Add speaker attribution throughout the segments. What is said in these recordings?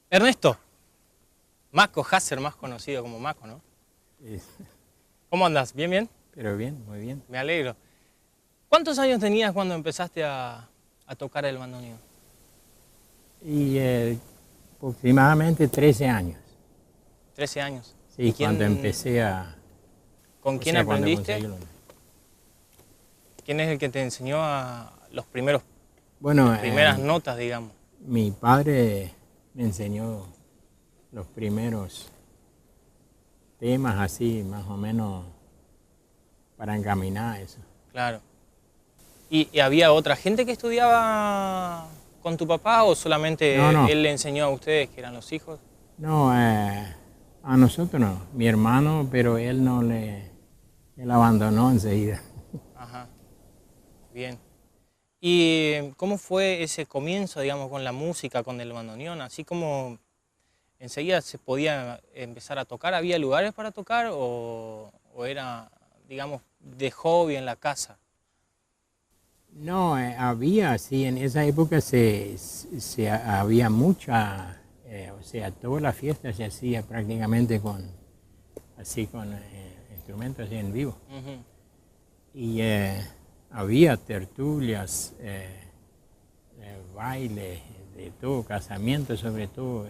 Speaker 1: Ernesto, Maco Hasser, más conocido como Maco, ¿no?
Speaker 2: Sí.
Speaker 1: ¿Cómo andas? ¿Bien, bien?
Speaker 2: Pero bien, muy bien.
Speaker 1: Me alegro. ¿Cuántos años tenías cuando empezaste a tocar el bandoneón?
Speaker 2: Y aproximadamente 13 años.
Speaker 1: 13 años.
Speaker 2: Sí, cuando empecé a...
Speaker 1: ¿Con quién aprendiste? ¿Quién es el que te enseñó a las primeras notas, digamos?
Speaker 2: Mi padre me enseñó los primeros temas así, más o menos, para encaminar eso.
Speaker 1: Claro. ¿Y había otra gente que estudiaba con tu papá o solamente él le enseñó a ustedes, que eran los hijos?
Speaker 2: No, a nosotros no. Mi hermano, pero él no le... Él abandonó enseguida.
Speaker 1: Ajá. Bien. ¿Y cómo fue ese comienzo, digamos, con la música, con el bandoneón? Así como enseguida se podía empezar a tocar, ¿había lugares para tocar o era, digamos, de hobby en la casa?
Speaker 2: No, había, sí, en esa época había mucha, o sea, toda la fiesta se hacía prácticamente con instrumentos así en vivo. Uh-huh. Y había tertulias, bailes, de todo, casamientos sobre todo.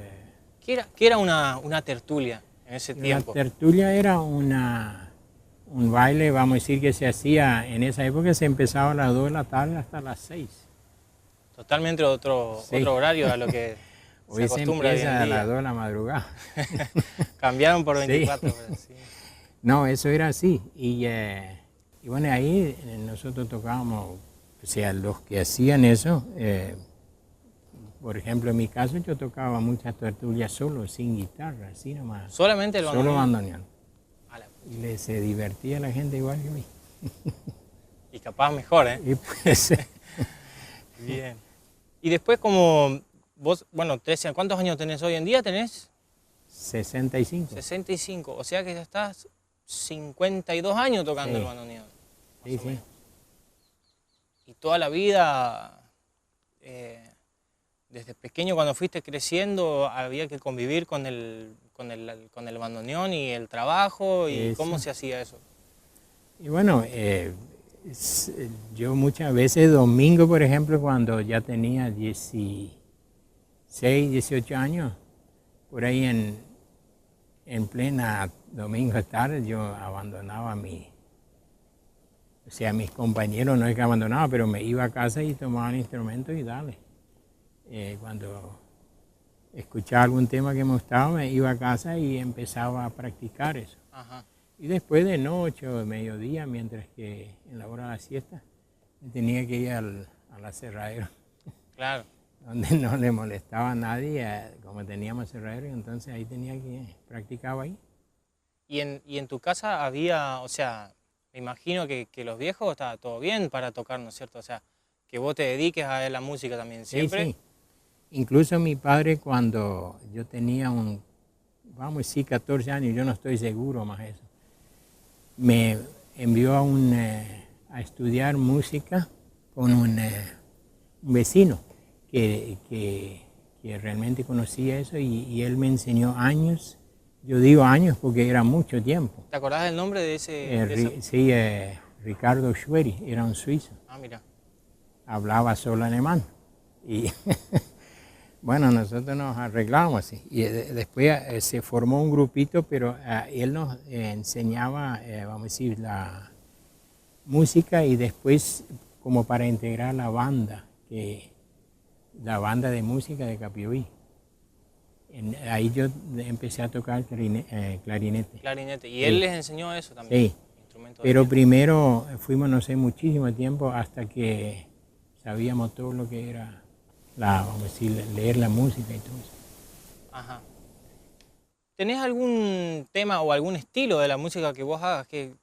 Speaker 1: ¿Qué era una tertulia en ese tiempo?
Speaker 2: La tertulia era un baile, vamos a decir, que se hacía en esa época, se empezaba a las 2 de la tarde hasta las 6.
Speaker 1: Totalmente otro horario a lo que se acostumbra hoy en día.
Speaker 2: A las 2 de la madrugada.
Speaker 1: Cambiaron por 24 horas. Sí.
Speaker 2: No, eso era así. Y bueno, ahí nosotros tocábamos, o sea, los que hacían eso, por ejemplo, en mi caso yo tocaba muchas tertulias solo, sin guitarra, así nomás.
Speaker 1: ¿Solamente el bandoneón?
Speaker 2: Solo bandoneón. Y se divertía la gente igual que a mí.
Speaker 1: Y capaz mejor, ¿eh?
Speaker 2: Y pues,
Speaker 1: bien. Y después como vos, bueno, ¿cuántos años tenés hoy en día? ¿Tenés?
Speaker 2: 65.
Speaker 1: 65, o sea que ya estás 52 años tocando el bandoneón.
Speaker 2: Sí, sí.
Speaker 1: Y toda la vida, desde pequeño cuando fuiste creciendo, había que convivir con el bandoneón y el trabajo, y ¿cómo se hacía eso?
Speaker 2: Y bueno, yo muchas veces domingo, por ejemplo, cuando ya tenía 16, 18 años, por ahí en plena domingo tarde yo abandonaba o sea, mis compañeros, no es que abandonaba, pero me iba a casa y tomaba el instrumento y dale. Cuando escuchaba algún tema que me gustaba, me iba a casa y empezaba a practicar eso.
Speaker 1: Ajá.
Speaker 2: Y después de noche o de mediodía, mientras que en la hora de la siesta, me tenía que ir al aserradero.
Speaker 1: Claro.
Speaker 2: Donde no le molestaba a nadie, como teníamos aserradero, y entonces ahí tenía que practicar ahí.
Speaker 1: Y en tu casa había, o sea, me imagino que los viejos estaba todo bien para tocar, ¿no es cierto? O sea, que vos te dediques a la música también siempre.
Speaker 2: Sí, sí. Incluso mi padre, cuando yo tenía vamos a decir 14 años, yo no estoy seguro más eso, me envió a estudiar música con un vecino que realmente conocía eso y él me enseñó años. Yo digo años porque era mucho tiempo.
Speaker 1: ¿Te acordás del nombre de ese?
Speaker 2: Sí, Ricardo Schwery, era un suizo.
Speaker 1: Ah, mira.
Speaker 2: Hablaba solo alemán. Y bueno, nosotros nos arreglamos así. Y después se formó un grupito, pero él nos enseñaba, vamos a decir, la música y después como para integrar la banda de música de Capiuí. Ahí yo empecé a tocar clarinete.
Speaker 1: Clarinete. ¿Y
Speaker 2: sí.
Speaker 1: él les enseñó eso también?
Speaker 2: Sí, pero primero fuimos, no sé, muchísimo tiempo hasta que sabíamos todo lo que era, vamos a decir, leer la música y todo eso.
Speaker 1: Ajá. ¿Tenés algún tema o algún estilo de la música que vos hagas que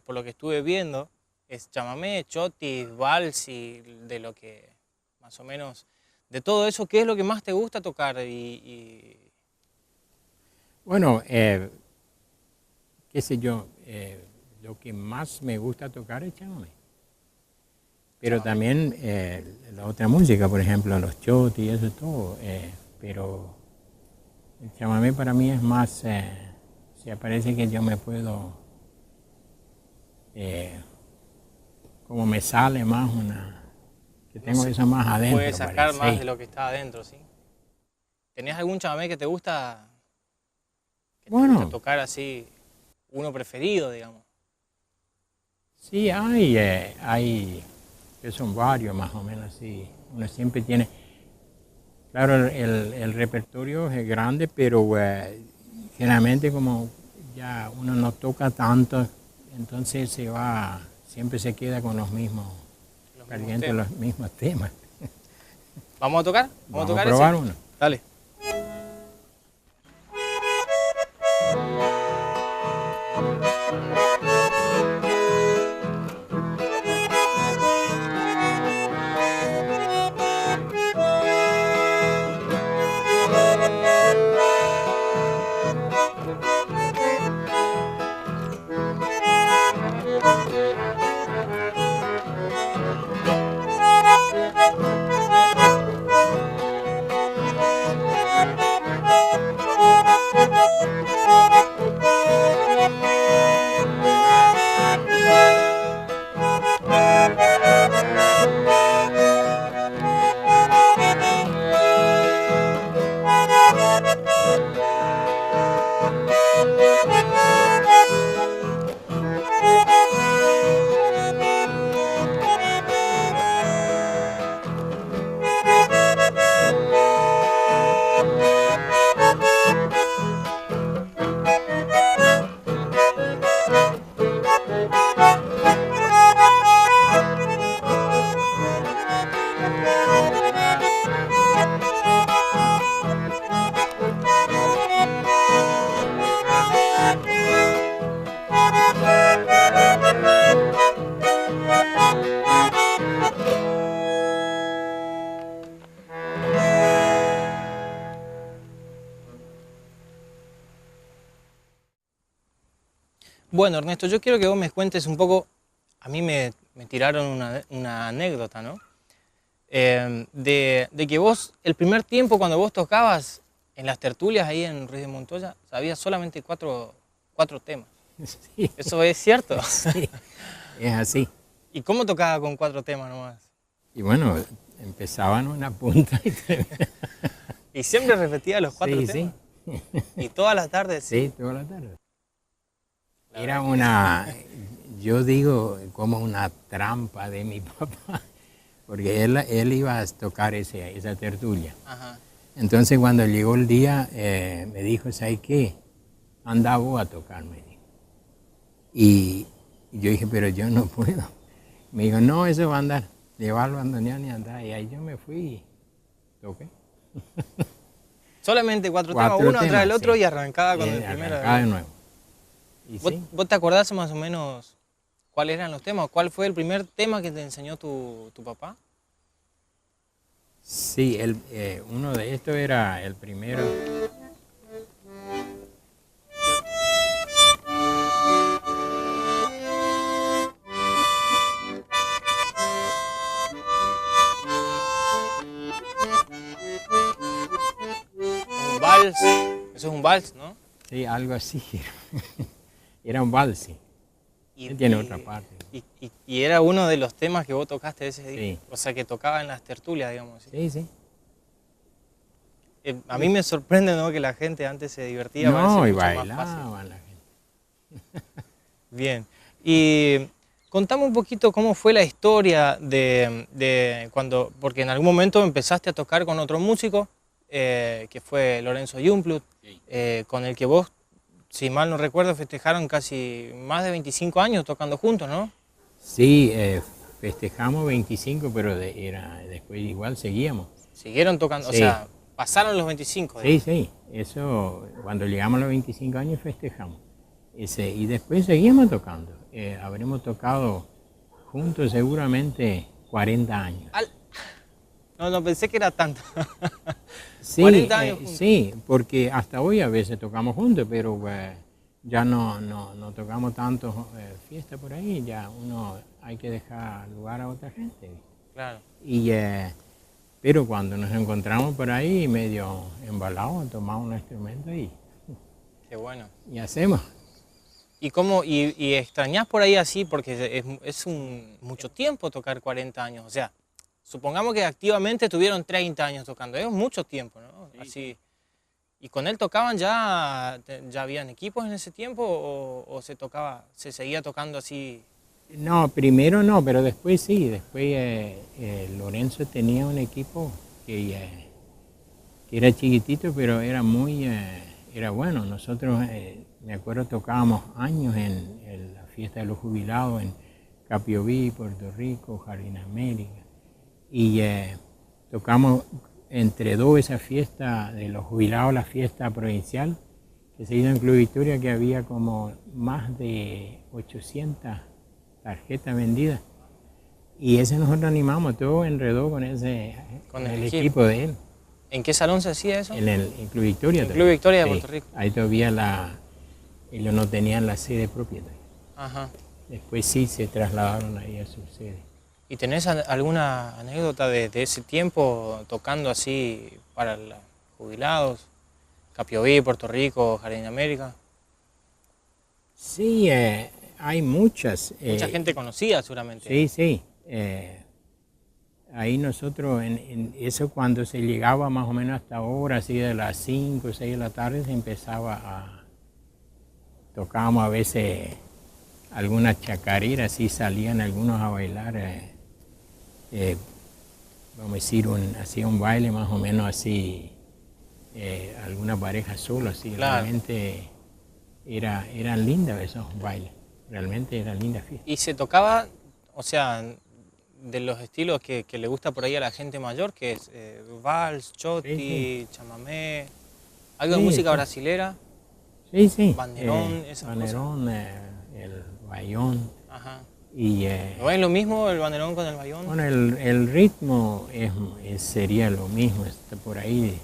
Speaker 1: por lo que estuve viendo es chamamé, chotis, vals y de lo que más o menos, de todo eso, ¿qué es lo que más te gusta tocar?
Speaker 2: Bueno, qué sé yo, lo que más me gusta tocar es chamamé. Pero también la otra música, por ejemplo, los chotis y eso es todo. Pero el chamamé para mí es más, se parece que yo me puedo, como me sale más que tengo eso más adentro.
Speaker 1: Puedes sacar
Speaker 2: parece.
Speaker 1: más de lo que está adentro, ¿sí? ¿Tenés algún chamamé que te gusta, gusta tocar así, uno preferido, digamos?
Speaker 2: Sí, hay que son varios más o menos así. Uno siempre tiene, claro, el repertorio es grande, pero generalmente como ya uno no toca tanto, entonces siempre se queda con los mismos temas.
Speaker 1: ¿Vamos a tocar? ¿Vamos a tocar
Speaker 2: probar uno.
Speaker 1: Dale. Bueno, Ernesto, yo quiero que vos me cuentes un poco, a mí me tiraron una anécdota, ¿no? De que vos, el primer tiempo cuando vos tocabas en las tertulias ahí en Ruiz de Montoya, sabías solamente cuatro temas.
Speaker 2: Sí.
Speaker 1: ¿Eso es cierto?
Speaker 2: Sí, es así.
Speaker 1: ¿Y cómo tocaba con 4 temas nomás?
Speaker 2: Y bueno, empezaba en una punta y
Speaker 1: ¿Y siempre repetía los 4
Speaker 2: sí,
Speaker 1: temas?
Speaker 2: Sí.
Speaker 1: ¿Y todas las tardes?
Speaker 2: Sí, toda la tarde. Era una, yo digo, como una trampa de mi papá, porque él iba a tocar esa tertulia.
Speaker 1: Ajá.
Speaker 2: Entonces cuando llegó el día, me dijo, ¿sabes qué? Anda vos a tocar, me dijo. Y yo dije, pero yo no puedo. Me dijo, no, eso va a andar, llevarlo a bandoneón y andar. Y ahí yo me fui y toqué.
Speaker 1: Solamente cuatro temas, uno atrás del otro, sí. Y arrancaba con el primero.
Speaker 2: Arrancaba de nuevo. ¿Y
Speaker 1: ¿Vos te acordás más o menos cuáles eran los temas? ¿Cuál fue el primer tema que te enseñó tu papá?
Speaker 2: Sí, uno de estos era el primero.
Speaker 1: Un vals. Eso es un vals, ¿no?
Speaker 2: Sí, algo así. Era un vals, sí. Tiene otra parte.
Speaker 1: Y era uno de los temas que vos tocaste ese día.
Speaker 2: Sí.
Speaker 1: O sea, que tocaba en las tertulias, digamos.
Speaker 2: Sí, sí.
Speaker 1: A mí me sorprende, ¿no?, que la gente antes se divertía.
Speaker 2: No, y bailaban la gente.
Speaker 1: Bien. Y contame un poquito cómo fue la historia de cuando, porque en algún momento empezaste a tocar con otro músico, que fue Lorenzo Jumblut, sí. Con el que vos, si mal no recuerdo, festejaron casi más de 25 años tocando juntos, ¿no?
Speaker 2: Sí, festejamos 25, pero después igual seguíamos.
Speaker 1: Siguieron tocando, sí. O sea, pasaron los 25.
Speaker 2: Sí, sí, eso, cuando llegamos a los 25 años festejamos. Y después seguimos tocando. Habremos tocado juntos seguramente 40 años.
Speaker 1: No pensé que era tanto.
Speaker 2: Sí,
Speaker 1: 40 años juntos.
Speaker 2: Sí, porque hasta hoy a veces tocamos juntos, pero ya no tocamos tanto fiesta por ahí, ya uno hay que dejar lugar a otra gente.
Speaker 1: Claro.
Speaker 2: Pero cuando nos encontramos por ahí medio embalados, tomamos un instrumento y...
Speaker 1: Qué bueno.
Speaker 2: Y hacemos.
Speaker 1: ¿Y extrañás por ahí así? Porque es mucho tiempo tocar 40 años. O sea, supongamos que activamente tuvieron 30 años tocando. Es mucho tiempo, ¿no? Sí. Así. ¿Y con él tocaban ya habían equipos en ese tiempo o se seguía tocando así?
Speaker 2: No, primero no, pero después sí. Después Lorenzo tenía un equipo que era chiquitito, pero era era bueno. Nosotros, me acuerdo, tocábamos años en la fiesta de los jubilados en Capioví, Puerto Rico, Jardín América. Y tocamos entre dos esa fiesta de los jubilados, la fiesta provincial, que se hizo en Club Victoria, que había como más de 800 tarjetas vendidas. Y ese nosotros animamos, todo enredó con el equipo de él.
Speaker 1: ¿En qué salón se hacía eso?
Speaker 2: En Club Victoria.
Speaker 1: En Club Victoria de Puerto Rico.
Speaker 2: Ahí todavía ellos no tenían la sede propia.
Speaker 1: Ajá.
Speaker 2: Después sí se trasladaron ahí a su sede.
Speaker 1: ¿Y tenés alguna anécdota de ese tiempo tocando así para los jubilados? Capioví, Puerto Rico, Jardín América.
Speaker 2: Sí, hay muchas.
Speaker 1: Mucha gente conocida seguramente.
Speaker 2: Sí, sí. Ahí nosotros, en eso cuando se llegaba más o menos hasta ahora, así de las 5 o 6 de la tarde, se empezaba tocábamos a veces algunas chacareras, así salían algunos a bailar, vamos a decir, hacía un baile más o menos así, alguna pareja sola, así, claro. Realmente eran lindas esos bailes, realmente eran lindas fiestas.
Speaker 1: Y se tocaba, o sea, de los estilos que le gusta por ahí a la gente mayor, que es vals, choti, sí. Chamamé, algo de música brasilera.
Speaker 2: Sí, sí.
Speaker 1: Banderón, esas
Speaker 2: banderón,
Speaker 1: cosas.
Speaker 2: El bayón.
Speaker 1: Ajá.
Speaker 2: Y,
Speaker 1: ¿no es lo mismo el banderón con el bayón?
Speaker 2: Bueno, el ritmo sería lo mismo, por ahí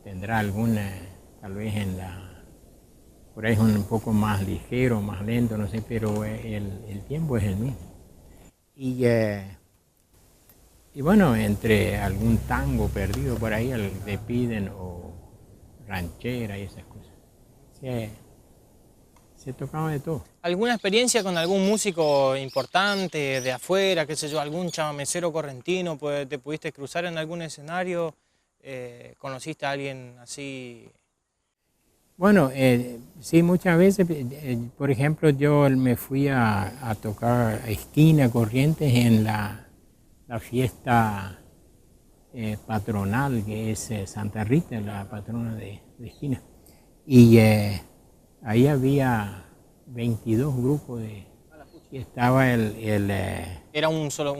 Speaker 2: tendrá alguna, tal vez por ahí es un poco más ligero, más lento, no sé, pero el tiempo es el mismo. Y bueno, entre algún tango perdido por ahí, le piden, o ranchera y esas cosas. Se tocaba de todo.
Speaker 1: ¿Alguna experiencia con algún músico importante de afuera, qué sé yo, algún chamamecero correntino, te pudiste cruzar en algún escenario? ¿Conociste a alguien así
Speaker 2: Bueno, sí, muchas veces, por ejemplo, yo me fui a tocar a Esquina, Corrientes, en la fiesta patronal, que es Santa Rita, la patrona de Esquina. Y ahí había 22 grupos y estaba
Speaker 1: ¿Era un solo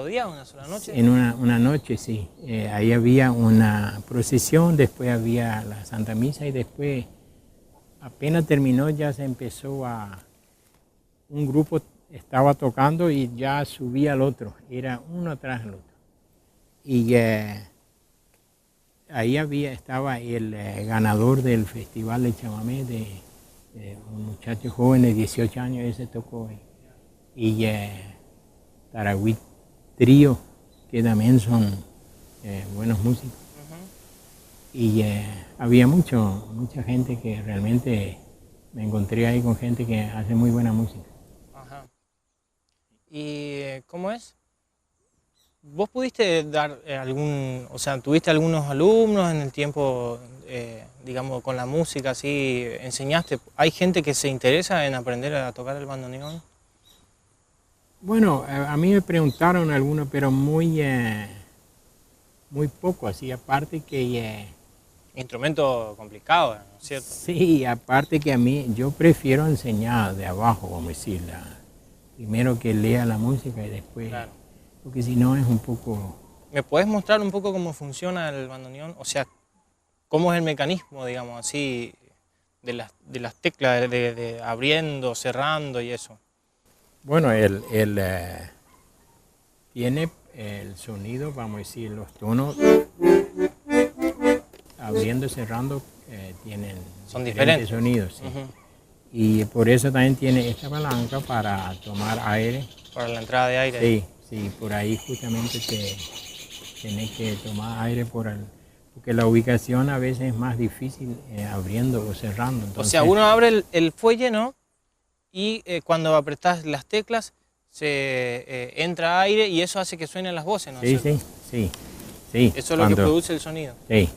Speaker 1: día, una sola noche?
Speaker 2: En una noche, sí. Ahí había una procesión, después había la Santa Misa y después, apenas terminó, ya se empezó un grupo estaba tocando y ya subía al otro, era uno atrás del otro. Y ahí estaba el ganador del Festival de Chamamé, de un muchacho joven de 18 años, ese tocó ahí. Y Taragüí Trío, que también son buenos músicos. Y había mucha gente que realmente me encontré ahí con gente que hace muy buena música.
Speaker 1: Ajá. ¿Y cómo es? ¿Vos pudiste dar tuviste algunos alumnos en el tiempo, digamos, con la música, así, enseñaste? ¿Hay gente que se interesa en aprender a tocar el bandoneón?
Speaker 2: Bueno, a mí me preguntaron algunos, pero muy poco, así, aparte que...
Speaker 1: Instrumento complicado, ¿no es cierto?
Speaker 2: Sí, aparte que a mí, yo prefiero enseñar de abajo, vamos a decir, primero que lea la música y después... Claro. Porque si no es un poco...
Speaker 1: ¿Me podés mostrar un poco cómo funciona el bandoneón? O sea, ¿cómo es el mecanismo, digamos, así, de las teclas, de abriendo, cerrando y eso?
Speaker 2: Bueno, tiene el sonido, vamos a decir, los tonos, abriendo y cerrando, son diferentes sonidos. Sí. Y por eso también tiene esta palanca para tomar aire.
Speaker 1: Para la entrada de aire.
Speaker 2: Sí. Sí, por ahí justamente tenés que tomar aire porque la ubicación a veces es más difícil abriendo o cerrando. Entonces,
Speaker 1: o sea, uno abre el fuelle, ¿no? Y cuando apretás las teclas se entra aire y eso hace que suenen las voces, ¿no?
Speaker 2: Sí.
Speaker 1: Eso es lo que produce el sonido.
Speaker 2: Sí.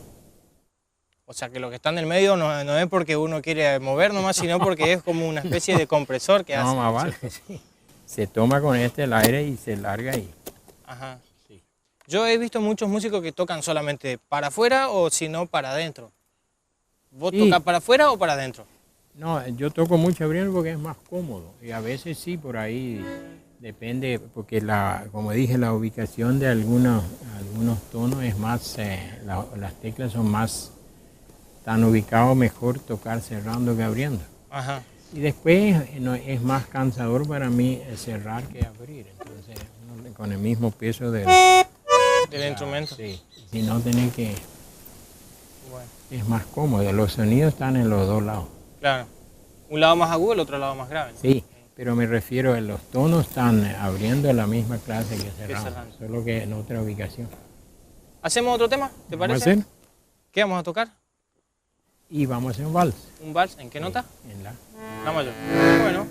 Speaker 1: O sea, que lo que está en el medio no es porque uno quiere mover nomás, sino porque es como una especie de compresor que hace.
Speaker 2: No, más vale, sí. Se toma con el aire y se larga ahí.
Speaker 1: Ajá. Sí. Yo he visto muchos músicos que tocan solamente para afuera o si no para adentro. ¿Vos tocas para afuera o para adentro?
Speaker 2: No, yo toco mucho abriendo porque es más cómodo. Y a veces sí, por ahí depende, porque como dije, la ubicación de algunos tonos es más, las teclas son más, están ubicados mejor tocar cerrando que abriendo.
Speaker 1: Ajá.
Speaker 2: Y después es más cansador para mí cerrar que abrir, entonces con el mismo peso del
Speaker 1: instrumento.
Speaker 2: Sí, si no tenés que... Bueno. Es más cómodo, los sonidos están en los dos lados.
Speaker 1: Claro, un lado más agudo, el otro lado más grave, ¿no?
Speaker 2: Sí, pero me refiero a los tonos están abriendo la misma clase que cerrando, solo que en otra ubicación.
Speaker 1: ¿Hacemos otro tema? ¿Te parece?
Speaker 2: ¿Vamos a hacer?
Speaker 1: ¿Qué vamos a tocar?
Speaker 2: Y vamos a hacer un vals.
Speaker 1: ¿Un vals? ¿En qué nota?
Speaker 2: En la.
Speaker 1: La mayor. Bueno.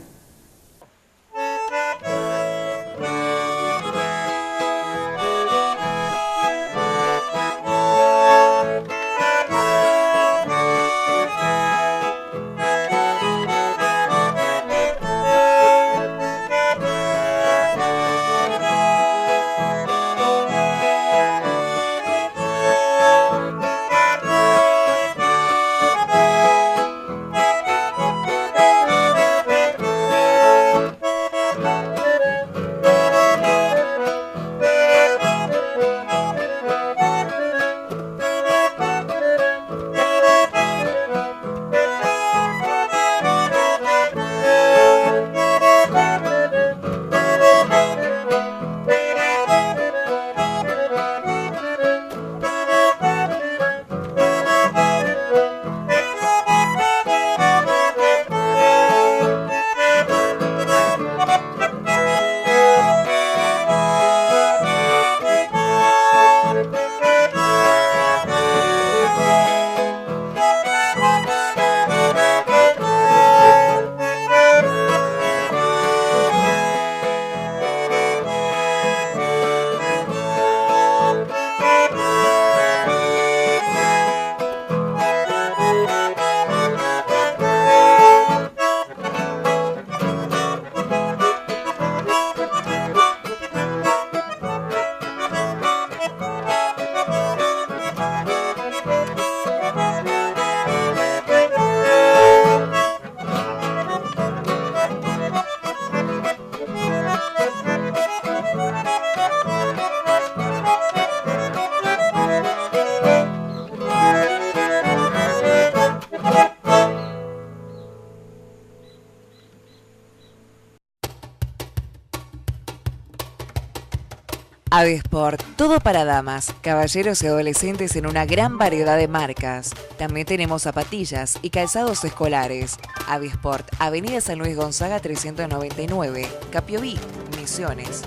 Speaker 3: Avisport, todo para damas, caballeros y adolescentes en una gran variedad de marcas. También tenemos zapatillas y calzados escolares. Avisport, Avenida San Luis Gonzaga 399, Capiobí, Misiones.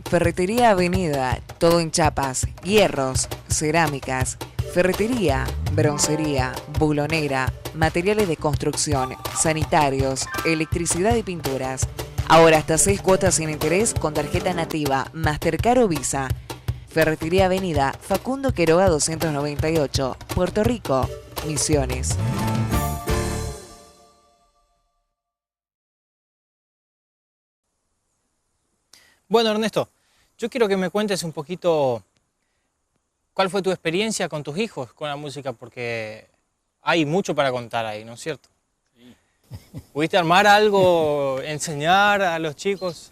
Speaker 3: Ferretería Avenida, todo en chapas, hierros, cerámicas, ferretería, broncería, bulonera, materiales de construcción, sanitarios, electricidad y pinturas. Ahora hasta 6 cuotas sin interés con tarjeta nativa, Mastercard o Visa. Ferretería Avenida, Facundo Quiroga 298, Puerto Rico, Misiones.
Speaker 1: Bueno, Ernesto, yo quiero que me cuentes un poquito cuál fue tu experiencia con tus hijos con la música, porque hay mucho para contar ahí, ¿no es cierto? ¿Pudiste armar algo, enseñar a los chicos?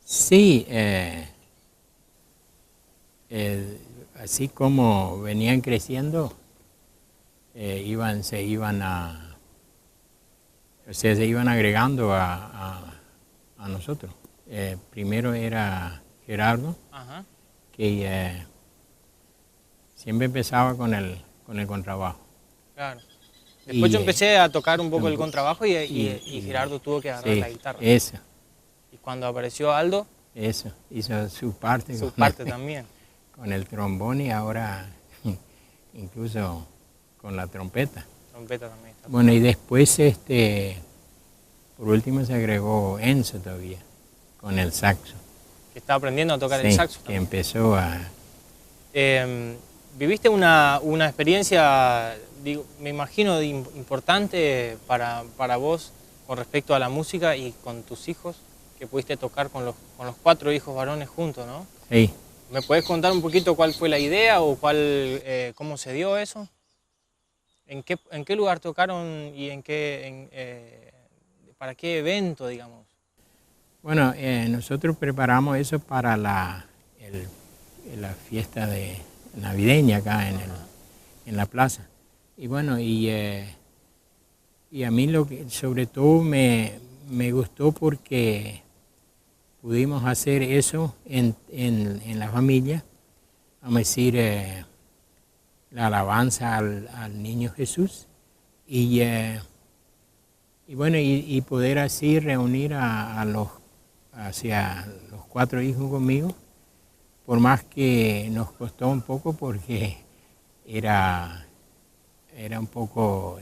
Speaker 2: Sí, así como venían creciendo, se iban agregando a nosotros. Primero era Gerardo,
Speaker 1: Ajá.
Speaker 2: que siempre empezaba con el contrabajo.
Speaker 1: Claro. Después yo empecé a tocar un poco el
Speaker 2: poco.
Speaker 1: contrabajo y Gerardo tuvo que agarrar
Speaker 2: Sí,
Speaker 1: la guitarra.
Speaker 2: eso,
Speaker 1: Y cuando apareció Aldo,
Speaker 2: hizo su parte,
Speaker 1: su parte también.
Speaker 2: con el trombón y ahora incluso con la trompeta.
Speaker 1: Trompeta también. Está.
Speaker 2: Bueno, y después, por último, se agregó Enzo todavía, con el saxo.
Speaker 1: Que estaba aprendiendo a tocar el
Speaker 2: Sí,
Speaker 1: saxo
Speaker 2: que
Speaker 1: también.
Speaker 2: empezó a...
Speaker 1: ¿Viviste una experiencia, digo, me imagino, importante para vos con respecto a la música y con tus hijos, que pudiste tocar con los 4 hijos varones juntos, ¿no?
Speaker 2: Sí.
Speaker 1: ¿Me podés contar un poquito cuál fue la idea o cómo se dio eso? ¿En qué lugar tocaron y para qué evento, digamos?
Speaker 2: Bueno, nosotros preparamos eso para la fiesta navideña acá en la plaza. Y bueno, y a mí lo que sobre todo me gustó porque pudimos hacer eso en la familia, vamos a decir, la alabanza al niño Jesús y bueno, y poder así reunir a los 4 hijos conmigo, por más que nos costó un poco porque era un poco,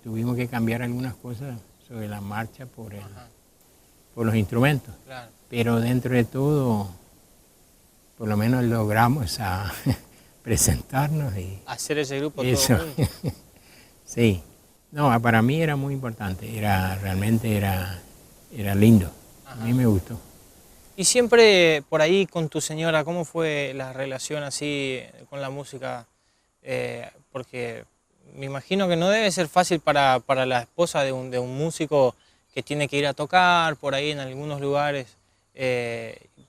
Speaker 2: tuvimos que cambiar algunas cosas sobre la marcha por los instrumentos.
Speaker 1: Claro.
Speaker 2: Pero dentro de todo, por lo menos logramos presentarnos y
Speaker 1: Hacer ese grupo
Speaker 2: eso.
Speaker 1: todo junto.
Speaker 2: Sí. No, para mí era muy importante, realmente era lindo.
Speaker 1: Ajá.
Speaker 2: A mí me gustó.
Speaker 1: Y siempre por ahí con tu señora, ¿cómo fue la relación así con la música? Porque me imagino que no debe ser fácil para la esposa de un músico que tiene que ir a tocar por ahí en algunos lugares.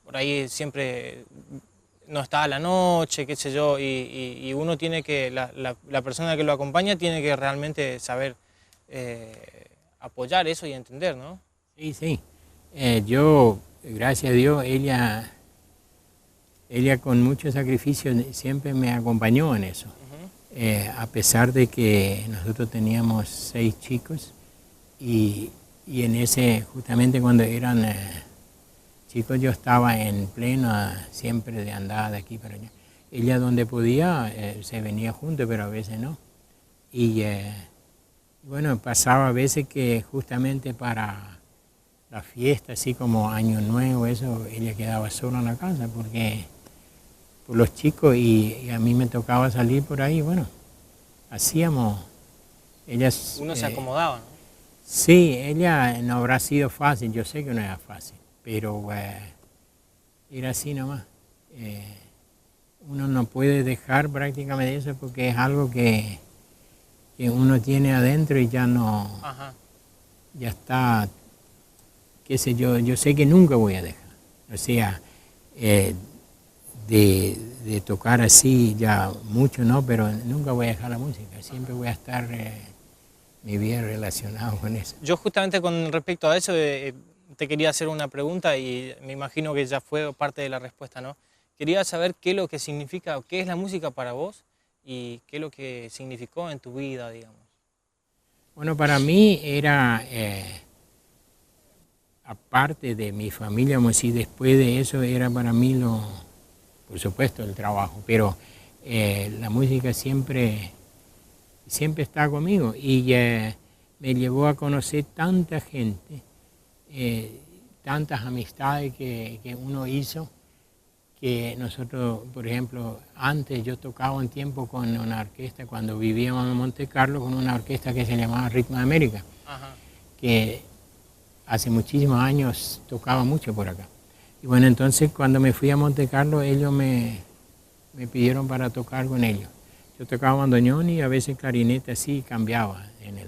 Speaker 1: Por ahí siempre no está a la noche, qué sé yo, y uno tiene que, la persona que lo acompaña tiene que realmente saber apoyar eso y entender, ¿no?
Speaker 2: Sí, sí. Yo, gracias a Dios, ella con mucho sacrificio siempre me acompañó en eso. A pesar de que nosotros teníamos 6 chicos y en ese, justamente cuando eran chicos, yo estaba en pleno siempre de andar de aquí para allá. Ella donde podía se venía junto, pero a veces no. Y bueno, pasaba a veces que justamente para la fiesta, así como Año Nuevo, eso, ella quedaba sola en la casa porque por los chicos y a mí me tocaba salir por ahí. Bueno, hacíamos, ellas...
Speaker 1: Uno se acomodaba, ¿no?
Speaker 2: Sí, ella no habrá sido fácil, yo sé que no era fácil, pero era así nomás. Uno no puede dejar prácticamente eso porque es algo que uno tiene adentro y ya no,
Speaker 1: Ajá.
Speaker 2: ya está, qué sé yo sé que nunca voy a dejar. O sea, de tocar así ya mucho no, pero nunca voy a dejar la música, siempre voy a estar mi vida relacionado con eso.
Speaker 1: Yo justamente con respecto a eso, te quería hacer una pregunta y me imagino que ya fue parte de la respuesta, ¿no? Quería saber qué es lo que significa, qué es la música para vos y qué es lo que significó en tu vida, digamos.
Speaker 2: Bueno, para mí era, aparte de mi familia, como si después de eso era para mí por supuesto, el trabajo, pero la música siempre está conmigo y me llevó a conocer tanta gente, tantas amistades que uno hizo, que nosotros, por ejemplo, antes yo tocaba un tiempo con una orquesta, cuando vivíamos en Monte Carlo, con una orquesta que se llamaba Ritmo de América,
Speaker 1: Ajá.
Speaker 2: que hace muchísimos años tocaba mucho por acá. Y bueno, entonces cuando me fui a Monte Carlo, ellos me pidieron para tocar con ellos. Yo tocaba bandoneón y a veces clarinete, así cambiaba en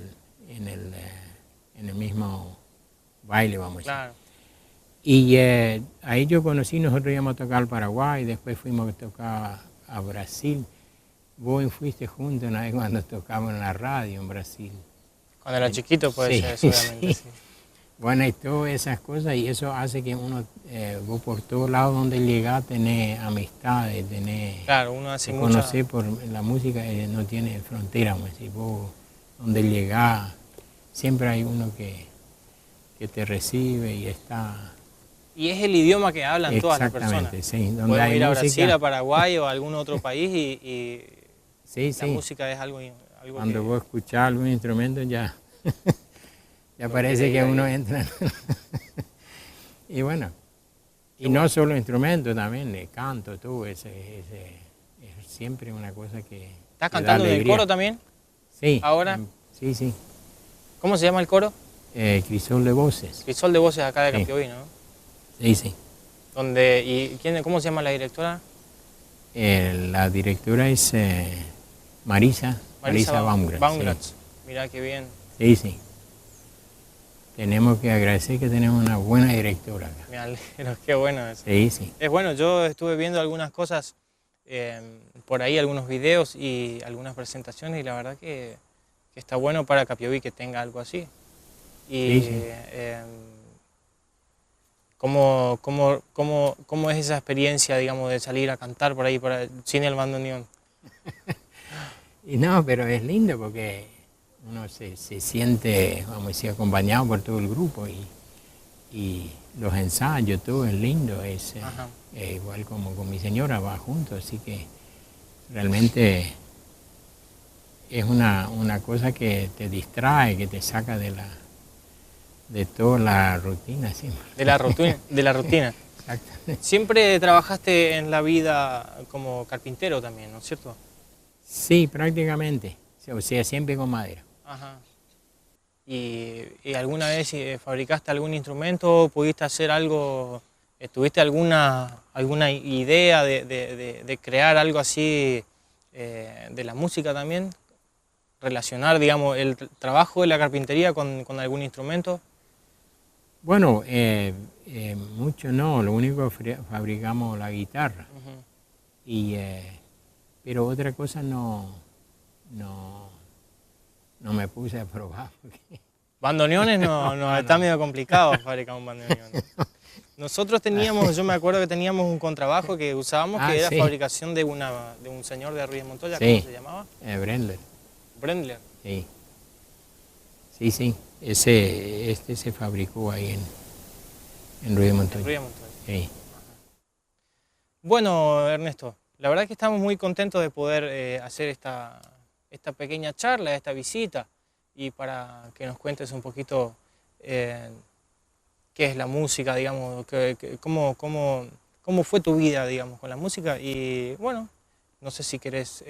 Speaker 2: el mismo baile, vamos a decir.
Speaker 1: Claro.
Speaker 2: Y ahí yo conocí, nosotros íbamos a tocar al Paraguay, después fuimos a tocar a Brasil. Vos fuiste juntos una vez cuando tocábamos en la radio en Brasil.
Speaker 1: Cuando era chiquito puede ser, seguramente, sí.
Speaker 2: Bueno, y todas esas cosas, y eso hace que uno, vos por todos lados donde llegás, tenés amistades, tenés...
Speaker 1: Claro, uno hace mucha...
Speaker 2: Conocer por la música no tiene frontera, vamos a decir, vos donde llegás, siempre hay uno que te recibe y está...
Speaker 1: Y es el idioma que hablan todas las personas.
Speaker 2: Exactamente, sí. Donde
Speaker 1: podemos
Speaker 2: hay
Speaker 1: ir a
Speaker 2: música,
Speaker 1: Brasil, a Paraguay o a algún otro país y
Speaker 2: sí,
Speaker 1: la música es algo
Speaker 2: cuando
Speaker 1: que...
Speaker 2: vos escuchás algún instrumento ya, ya parece que uno entra. Y bueno, y no solo instrumentos, también canto, todo, es siempre una cosa que...
Speaker 1: ¿Estás cantando en el coro también?
Speaker 2: Sí.
Speaker 1: ¿Ahora?
Speaker 2: Sí, sí.
Speaker 1: ¿Cómo se llama el coro?
Speaker 2: Crisol de Voces.
Speaker 1: Crisol de Voces acá de
Speaker 2: Sí.
Speaker 1: Capiobí, ¿no?
Speaker 2: Sí, sí.
Speaker 1: ¿Cómo se llama la directora?
Speaker 2: La directora es Marisa Baumgart. Sí.
Speaker 1: Mirá qué bien.
Speaker 2: Sí, sí. Tenemos que agradecer que tenemos una buena directora acá.
Speaker 1: Me alegro, qué bueno eso.
Speaker 2: Sí, sí.
Speaker 1: Es bueno, yo estuve viendo algunas cosas por ahí, algunos videos y algunas presentaciones y la verdad que está bueno para Capiobí que tenga algo así. Y
Speaker 2: Sí, sí.
Speaker 1: ¿cómo es esa experiencia, digamos, de salir a cantar por ahí sin el bandoneón?
Speaker 2: Y no, pero es lindo porque uno se siente, vamos a decir, acompañado por todo el grupo y los ensayos, todo es lindo, es igual como con mi señora va juntos, así que realmente es una cosa que te distrae, que te saca de toda la rutina siempre.
Speaker 1: De la rutina.
Speaker 2: Exactamente.
Speaker 1: Siempre trabajaste en la vida como carpintero también, ¿no es cierto?
Speaker 2: Sí, prácticamente, o sea, siempre con madera.
Speaker 1: Ajá. ¿Y alguna vez fabricaste algún instrumento? ¿Pudiste hacer algo? ¿Tuviste alguna idea de crear algo así de la música también? ¿Relacionar, digamos, el trabajo de la carpintería con algún instrumento?
Speaker 2: Bueno, mucho no, lo único que fabricamos la guitarra. Y, pero otra cosa no me puse a probar.
Speaker 1: Bandoneones no, está medio complicado fabricar un bandoneón. Nosotros teníamos, yo me acuerdo que teníamos un contrabajo que usábamos que era fabricación de un señor de Ruiz de Montoya, ¿cómo se llamaba?
Speaker 2: Brendler.
Speaker 1: Brendler.
Speaker 2: Sí. Sí. Este se fabricó ahí en Ruiz de Montoya.
Speaker 1: Ruiz de Montoya.
Speaker 2: Sí.
Speaker 1: Bueno, Ernesto, la verdad que estamos muy contentos de poder hacer esta pequeña charla, esta visita, y para que nos cuentes un poquito qué es la música, digamos, cómo fue tu vida, digamos, con la música. Y bueno, no sé si querés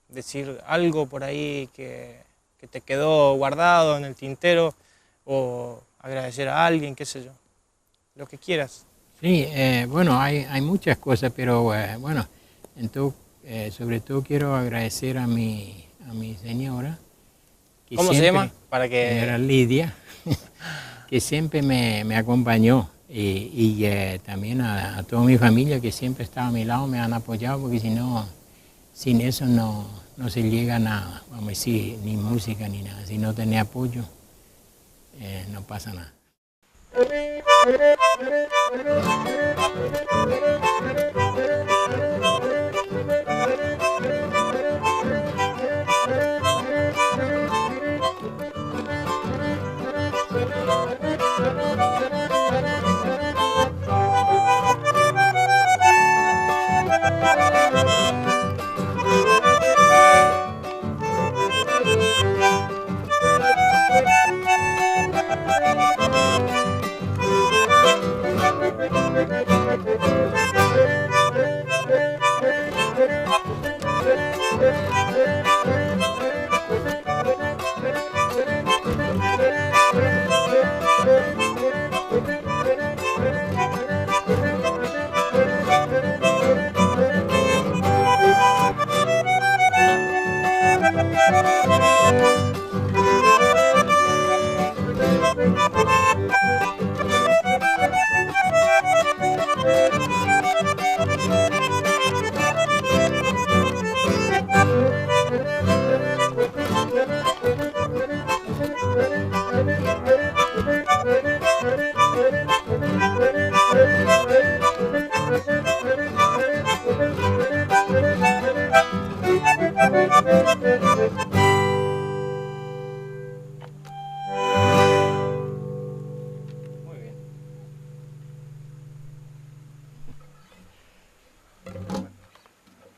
Speaker 1: decir algo por ahí que te quedó guardado en el tintero o agradecer a alguien, qué sé yo, lo que quieras.
Speaker 2: Sí, bueno, hay muchas cosas, pero bueno, sobre todo quiero agradecer a mi señora.
Speaker 1: ¿Cómo se llama?
Speaker 2: Era Lidia, que siempre me acompañó y también a toda mi familia que siempre estaba a mi lado, me han apoyado porque sin eso no se llega a nada, vamos a decir, ni música ni nada. Si no tenés apoyo, no pasa nada.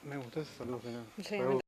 Speaker 4: Me gustó ese saludo final.
Speaker 5: Sí,
Speaker 4: Fue
Speaker 5: a mí